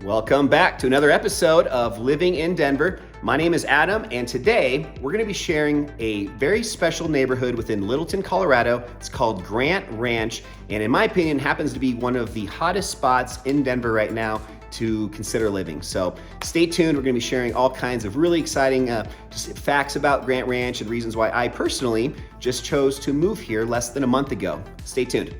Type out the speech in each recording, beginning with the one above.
Welcome back to another episode of Living in Denver. My name is Adam, and today we're going to be sharing a very special neighborhood within Littleton, Colorado. It's called Grant Ranch, and in my opinion, happens to be one of the hottest spots in Denver right now to consider living. So stay tuned. We're going to be sharing all kinds of really exciting just facts about Grant Ranch and reasons why I personally just chose to move here less than a month ago. Stay tuned.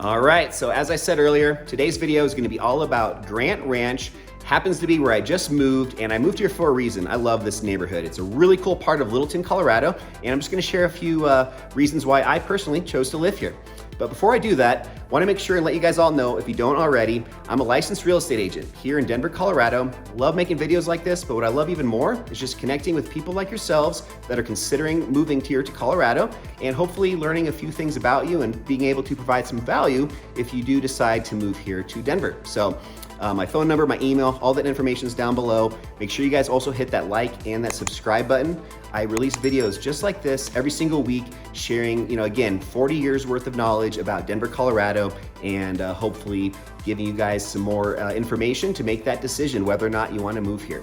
All right, so as I said earlier, today's video is going to be all about Grant Ranch. Happens to be where I just moved, and I moved here for a reason. I love this neighborhood. It's a really cool part of Littleton, Colorado, and I'm just going to share a few reasons why I personally chose to live here. But before I do that, I want to make sure and let you guys all know, if you don't already, I'm a licensed real estate agent here in Denver, Colorado. Love making videos like this, but what I love even more is just connecting with people like yourselves that are considering moving here to Colorado and hopefully learning a few things about you and being able to provide some value if you do decide to move here to Denver. So my phone number, my email, all that information is down below. Make sure you guys also hit that like and that subscribe button. I release videos just like this every single week, sharing, again, 40 years worth of knowledge about Denver, Colorado, and hopefully giving you guys some more information to make that decision whether or not you want to move here.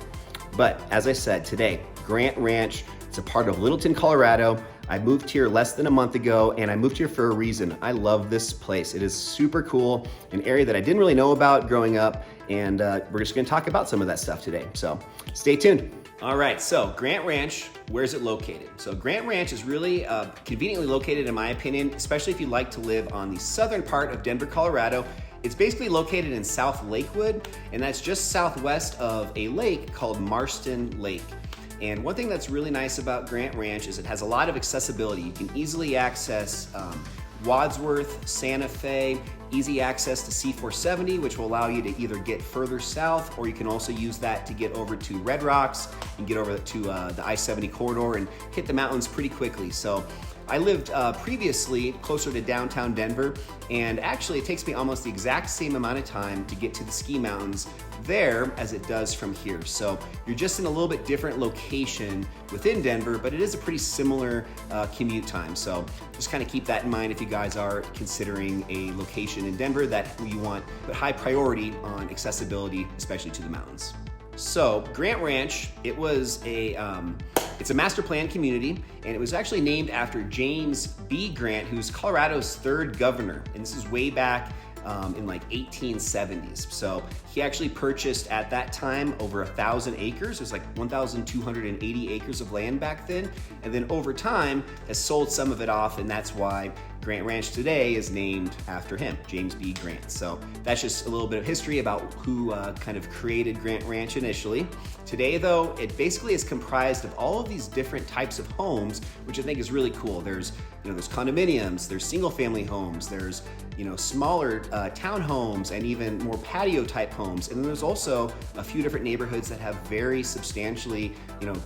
But as I said, today, Grant Ranch, it's a part of Littleton, Colorado. I moved here less than a month ago, and I moved here for a reason. I love this place. It is super cool, an area that I didn't really know about growing up, and we're just gonna talk about some of that stuff today. So stay tuned. All right, so Grant Ranch, where's it located? So Grant Ranch is really conveniently located, in my opinion, especially if you like to live on the southern part of Denver, Colorado. It's basically located in South Lakewood, and that's just southwest of a lake called Marston Lake. And one thing that's really nice about Grant Ranch is it has a lot of accessibility. You can easily access Wadsworth, Santa Fe, easy access to C-470, which will allow you to either get further south, or you can also use that to get over to Red Rocks and get over to the I-70 corridor and hit the mountains pretty quickly. So I lived previously closer to downtown Denver, and actually it takes me almost the exact same amount of time to get to the ski mountains there as it does from here. So you're just in a little bit different location within Denver, but it is a pretty similar commute time. So just kind of keep that in mind if you guys are considering a location in Denver that you want, but high priority on accessibility, especially to the mountains. So Grant Ranch, it's a master plan community, and it was actually named after James B. Grant, who's Colorado's third governor, and this is way back in like 1870s. So he actually purchased at that time over 1,000 acres. It was like 1,280 acres of land back then, and then over time has sold some of it off, and that's why Grant Ranch today is named after him, James B. Grant. So that's just a little bit of history about who kind of created Grant Ranch initially. Today, though, it basically is comprised of all of these different types of homes, which I think is really cool. There's condominiums, there's single-family homes, there's smaller townhomes, and even more patio-type homes. And then there's also a few different neighborhoods that have very substantially,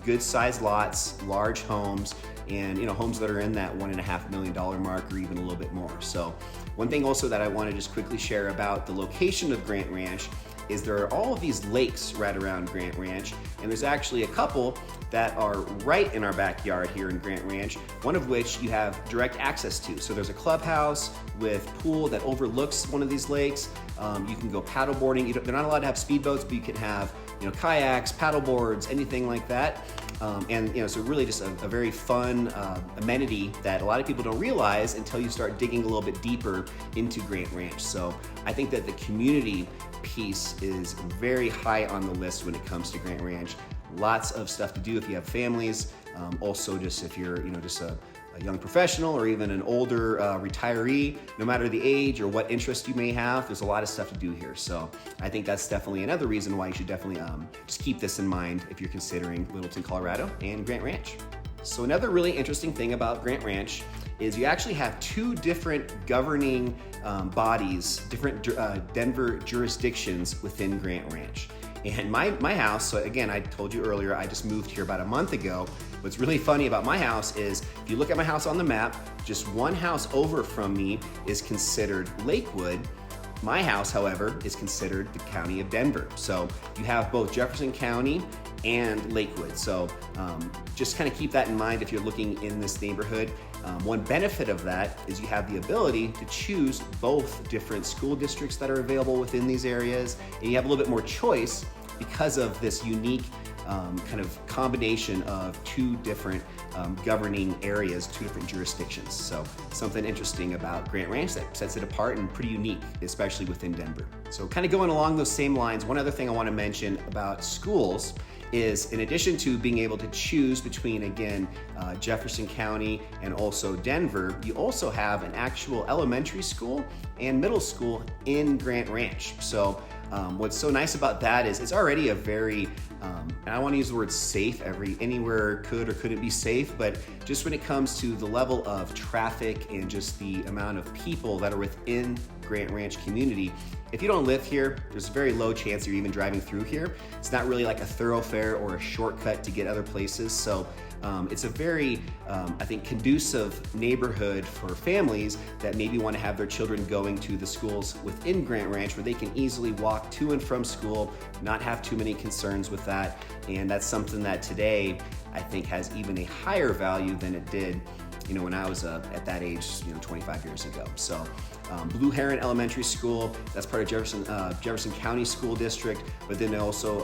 good-sized lots, large homes, and homes that are in that $1.5 million mark or even a little bit more. So one thing also that I want to just quickly share about the location of Grant Ranch is there are all of these lakes right around Grant Ranch, and there's actually a couple that are right in our backyard here in Grant Ranch, one of which you have direct access to. So there's a clubhouse with pool that overlooks one of these lakes. You can go paddleboarding. They're not allowed to have speedboats, but you can have kayaks, paddleboards, anything like that. So really just a very fun amenity that a lot of people don't realize until you start digging a little bit deeper into Grant Ranch. So I think that the community piece is very high on the list when it comes to Grant Ranch. Lots of stuff to do if you have families. Also just if you're just a young professional or even an older retiree, no matter the age or what interest you may have, there's a lot of stuff to do here. So I think that's definitely another reason why you should definitely just keep this in mind if you're considering Littleton, Colorado and Grant Ranch. So another really interesting thing about Grant Ranch is you actually have two different governing bodies, different Denver jurisdictions within Grant Ranch. And my house, so again, I told you earlier, I just moved here about a month ago. What's really funny about my house is, if you look at my house on the map, just one house over from me is considered Lakewood, My house, however, is considered the county of Denver. So you have both Jefferson County and Lakewood. So just kind of keep that in mind if you're looking in this neighborhood. One benefit of that is you have the ability to choose both different school districts that are available within these areas, and you have a little bit more choice because of this unique kind of combination of two different governing areas, two different jurisdictions. So something interesting about Grant Ranch that sets it apart and pretty unique, especially within Denver. So kind of going along those same lines, one other thing I want to mention about schools is, in addition to being able to choose between, again, Jefferson County and also Denver, you also have an actual elementary school and middle school in Grant Ranch. So what's so nice about that is it's already a very, and I want to use the word safe, anywhere could or couldn't be safe, but just when it comes to the level of traffic and just the amount of people that are within Grant Ranch community, if you don't live here, there's a very low chance you're even driving through here. It's not really like a thoroughfare or a shortcut to get other places. So it's a very, I think, conducive neighborhood for families that maybe want to have their children going to the schools within Grant Ranch where they can easily walk to and from school, not have too many concerns with that. And that's something that today I think has even a higher value than it did, when I was at that age, 25 years ago. So Blue Heron Elementary School, that's part of Jefferson County School District, but then they also,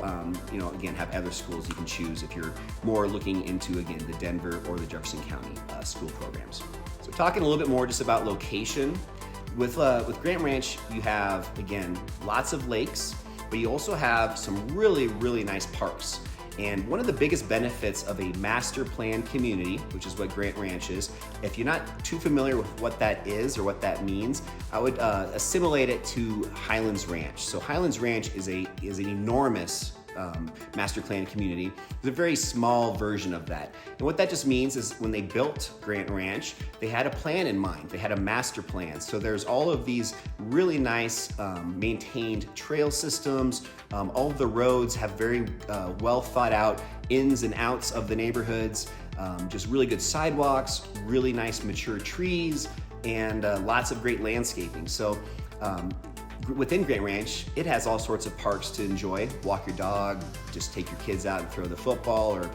again, have other schools you can choose if you're more looking into, again, the Denver or the Jefferson County school programs. So talking a little bit more just about location, with Grant Ranch, you have, again, lots of lakes, but you also have some really, really nice parks. And one of the biggest benefits of a master plan community, which is what Grant Ranch is, if you're not too familiar with what that is or what that means, I would assimilate it to Highlands Ranch. So Highlands Ranch is an enormous master plan community. It's a very small version of that. And what that just means is when they built Grant Ranch, they had a plan in mind. They had a master plan. So there's all of these really nice maintained trail systems. All of the roads have very well thought out ins and outs of the neighborhoods. Just really good sidewalks, really nice mature trees, and lots of great landscaping. So within Grant Ranch, it has all sorts of parks to enjoy. Walk your dog, just take your kids out and throw the football, or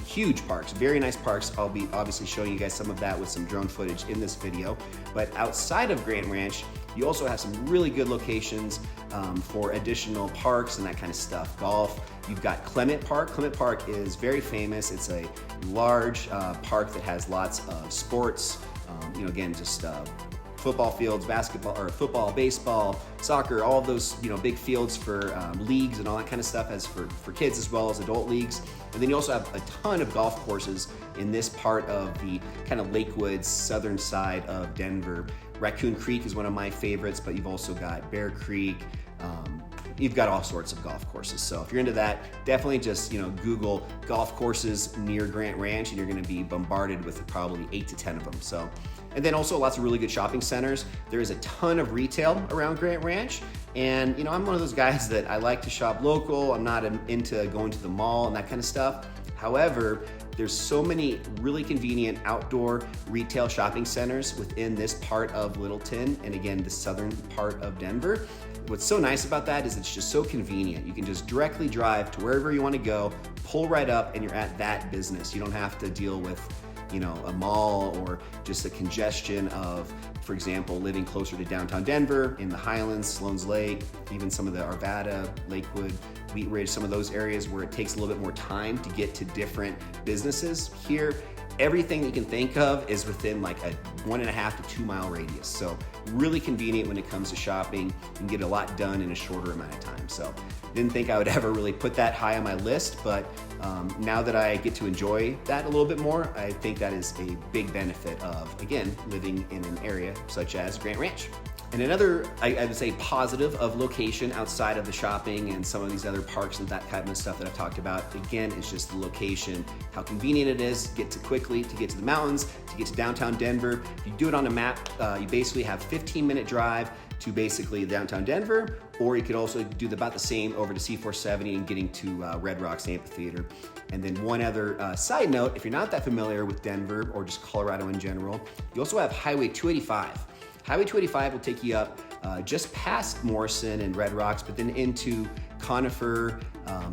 huge parks, very nice parks. I'll be obviously showing you guys some of that with some drone footage in this video. But outside of Grant Ranch, you also have some really good locations for additional parks and that kind of stuff. Golf, you've got Clement Park. Clement Park is very famous. It's a large park that has lots of sports, again, just football fields, basketball, or football, baseball, soccer, all of those, big fields for leagues and all that kind of stuff as for kids as well as adult leagues. And then you also have a ton of golf courses in this part of the kind of Lakewood southern side of Denver. Raccoon Creek is one of my favorites, but you've also got Bear Creek. You've got all sorts of golf courses. So if you're into that, definitely just Google golf courses near Grant Ranch, and you're going to be bombarded with probably 8 to 10 of them. So, and then also lots of really good shopping centers. There is a ton of retail around Grant Ranch, and I'm one of those guys that I like to shop local. I'm not into going to the mall and that kind of stuff. However, there's so many really convenient outdoor retail shopping centers within this part of Littleton, and again, the southern part of Denver. What's so nice about that is it's just so convenient. You can just directly drive to wherever you want to go, pull right up, and you're at that business. You don't have to deal with, a mall or just the congestion of, for example, living closer to downtown Denver, in the Highlands, Sloan's Lake, even some of the Arvada, Lakewood, Wheat Ridge, some of those areas where it takes a little bit more time to get to different businesses. Here, everything you can think of is within like a 1.5 to 2 mile radius. So really convenient when it comes to shopping. You can get a lot done in a shorter amount of time. So didn't think I would ever really put that high on my list, but now that I get to enjoy that a little bit more, I think that is a big benefit of, again, living in an area such as Grant Ranch. And another, I would say, positive of location outside of the shopping and some of these other parks and that kind of stuff that I've talked about, again, is just the location, how convenient it is to get to quickly, to get to the mountains, to get to downtown Denver. If you do it on a map, you basically have 15-minute drive to basically downtown Denver, or you could also do about the same over to C470 and getting to Red Rocks Amphitheater. And then one other side note, if you're not that familiar with Denver or just Colorado in general, you also have Highway 285. Highway 285 will take you up just past Morrison and Red Rocks, but then into Conifer,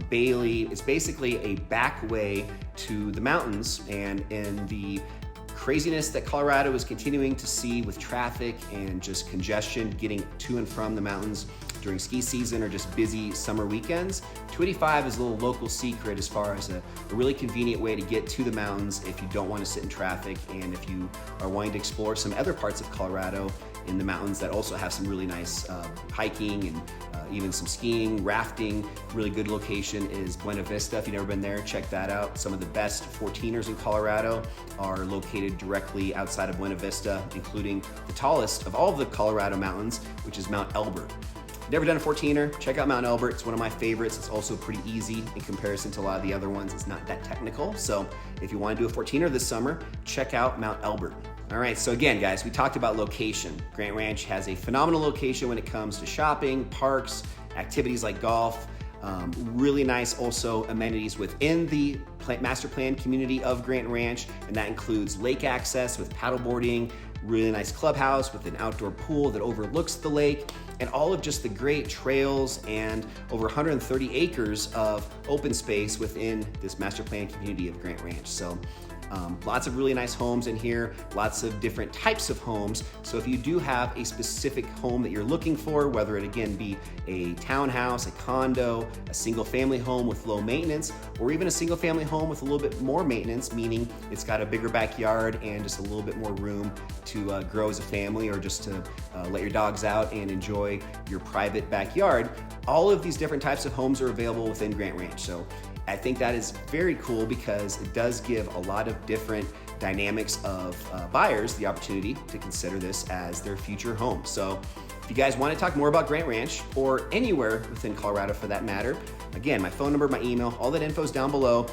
Bailey. It's basically a back way to the mountains, and in the craziness that Colorado is continuing to see with traffic and just congestion getting to and from the mountains during ski season or just busy summer weekends, 285 is a little local secret as far as a really convenient way to get to the mountains if you don't want to sit in traffic, and if you are wanting to explore some other parts of Colorado in the mountains that also have some really nice hiking and even some skiing, rafting. Really good location is Buena Vista. If you've never been there, check that out. Some of the best 14ers in Colorado are located directly outside of Buena Vista, including the tallest of all of the Colorado mountains, which is Mount Elbert. Never done a 14er, check out Mount Elbert. It's one of my favorites. It's also pretty easy in comparison to a lot of the other ones. It's not that technical. So if you want to do a 14er this summer, check out Mount Elbert. All right, so again, guys, we talked about location. Grant Ranch has a phenomenal location when it comes to shopping, parks, activities like golf. Really nice also amenities within the master plan community of Grant Ranch, and that includes lake access with paddleboarding, really nice clubhouse with an outdoor pool that overlooks the lake, and all of just the great trails and over 130 acres of open space within this master plan community of Grant Ranch. So lots of really nice homes in here, lots of different types of homes. So if you do have a specific home that you're looking for, whether it again be a townhouse, a condo, a single family home with low maintenance, or even a single family home with a little bit more maintenance, meaning it's got a bigger backyard and just a little bit more room to grow as a family, or just to let your dogs out and enjoy your private backyard, all of these different types of homes are available within Grant Ranch. So I think that is very cool because it does give a lot of different dynamics of buyers the opportunity to consider this as their future home. So if you guys want to talk more about Grant Ranch, or anywhere within Colorado for that matter, again, my phone number, my email, all that info is down below.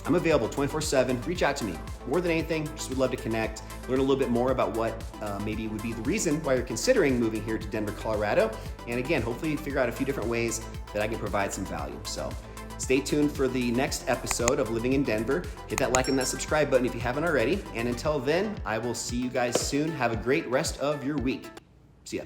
I'm available 24/7. Reach out to me. More than anything, just would love to connect, learn a little bit more about what maybe would be the reason why you're considering moving here to Denver, Colorado. And again, hopefully figure out a few different ways that I can provide some value. So stay tuned for the next episode of Living in Denver. Hit that like and that subscribe button if you haven't already. And until then, I will see you guys soon. Have a great rest of your week. See ya.